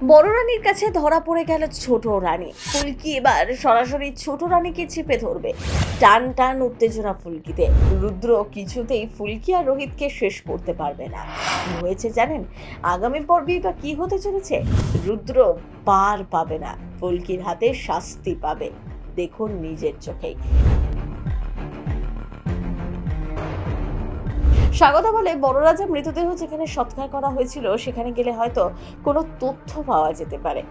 বড় রানীর কাছে ধরা পড়ে গেল ছোট রানী। ফুলকি এবার সরাসরি ছোট রানীকে চেপে ধরবে। টান টান উত্তেজনা ফুলকিতে। রুদ্র কিছুতেই ফুলকি আর রোহিতকে শেষ করতে পারবে না। কি হয়েছে জানেন? আগামী পর্বেই বা কি হতে চলেছে? রুদ্র পার পাবে না, ফুলকির হাতে শাস্তি পাবে। দেখুন নিজের চোখেই। স্বাগতা বলে, বড় রাজা মৃতদেহ যেখানে সৎকার করা হয়েছিল সেখানে গেলে হয়তো কোনো তথ্য পাওয়া যেতে পারে।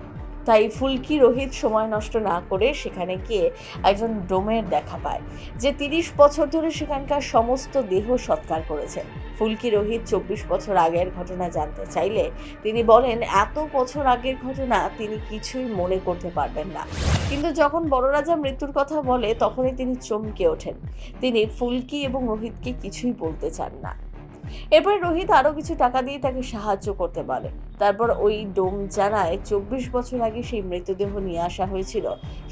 তাই ফুলকি রোহিত সময় নষ্ট না করে সেখানে গিয়ে একজন ডোমের দেখা পায়, যে 30 বছর ধরে সেখানকার সমস্ত দেহ সৎকার করেছে। ফুলকি রোহিত 24 বছর আগের ঘটনা জানতে চাইলে তিনি বলেন এত বছর আগের ঘটনা তিনি কিছুই মনে করতে পারবেন না। কিন্তু যখন বড় রাজা মৃত্যুর কথা বলে তখনই তিনি চমকে ওঠেন। তিনি ফুলকি এবং রোহিতকে কিছুই বলতে চান না। এরপর রোহিত আরো কিছু টাকা দিয়ে তাকে সাহায্য করতে বলে। তারপর ওই ডোম জানায় 24 বছর আগে সেই মৃতদেহ নিয়ে আসা হয়েছিল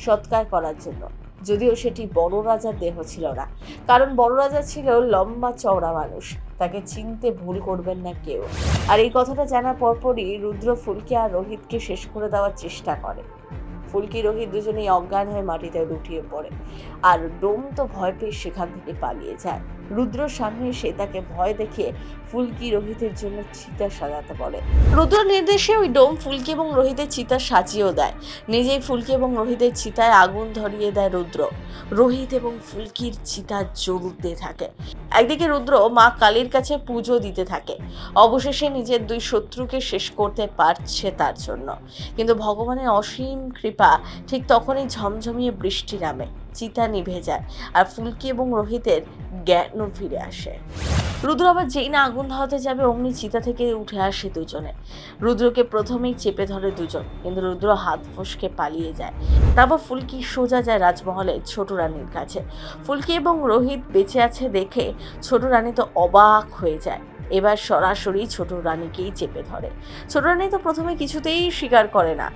সৎকার করার জন্য, যদিও সেটি বড় রাজার দেহ ছিল না। কারণ বড় রাজা ছিল লম্বা চওড়া মানুষ, তাকে চিনতে ভুল করবেন না কেউ। আর এই কথাটা জানার পরপরই রুদ্র ফুলকি আর রোহিতকে শেষ করে দেওয়ার চেষ্টা করে। ফুলকি রোহিত দুজনেই অজ্ঞান হয়ে মাটিতে লুটিয়ে পড়ে, আর ডোম তো ভয় পেয়ে সেখান থেকে পালিয়ে যায়। রুদ্রর সামনে এসে তাকে ভয় দেখিয়ে ফুলকি রোহিতের জন্য চিতা সাজাতে বলে। রুদ্র নির্দেশে ওই ডোম ফুলকি এবং রোহিতের চিতা সাজিয়েও দেয়। নিজেই ফুলকি এবং রোহিতের চিতায় আগুন ধরিয়ে দেয় রুদ্র। রোহিত এবং ফুলকির চিতা জ্বলতে থাকে। একদিকে রুদ্র মা কালীর কাছে পুজো দিতে থাকে, অবশেষে নিজের দুই শত্রুকে শেষ করতে পারছে তার জন্য। কিন্তু ভগবানের অসীম কৃপা, ঠিক তখনই ঝমঝমিয়ে বৃষ্টি নামে, চিতা নিভে যায়, আর ফুলকি এবং রোহিতের জ্ঞানও ফিরে আসে। রুদ্র আবার যেই না আগুন ধরাতে যাবে অমনি চিতা থেকে উঠে আসে দুজনে। রুদ্রকে প্রথমেই চেপে ধরে দুজন, কিন্তু রুদ্র হাত ফসকে পালিয়ে যায়। তারপর ফুলকি সোজা যায় রাজমহলে ছোট রানীর কাছে। ফুলকি এবং রোহিত বেঁচে আছে দেখে ছোট রানী তো অবাক হয়ে যায়। এবার সরাসরি ছোট রানীকেই চেপে ধরে। ছোট রানী তো প্রথমে কিছুতেই স্বীকার করে না।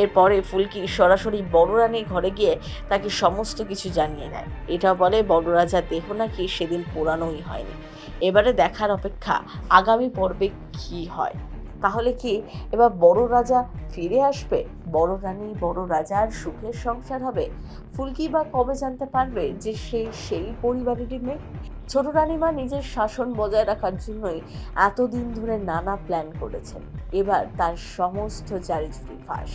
এরপরে ফুলকি সরাসরি বড় রানীর ঘরে গিয়ে তাকে সমস্ত কিছু জানিয়ে দেয়। এটা বলে বড় রাজার দেহ নাকি সেদিন পোড়ানোই হয়নি। এবারে দেখার অপেক্ষা আগামী পর্বে কি হয়। তাহলে কি এবার বড় রাজা ফিরে আসবে? বড় রানী বড় রাজার সুখের সংসার হবে? ফুলকি বা কবে জানতে পারবে যে সেই পরিবারেরই মেয়ে? ছোট রানীমা নিজের শাসন বজায় রাখার জন্যই এতদিন ধরে নানা প্ল্যান করেছেন। এবার তার সমস্ত জারিজুরি ফাঁস।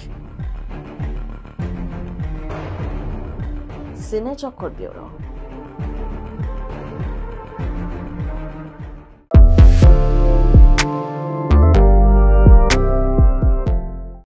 সিনে চক্কর ব্যুরো।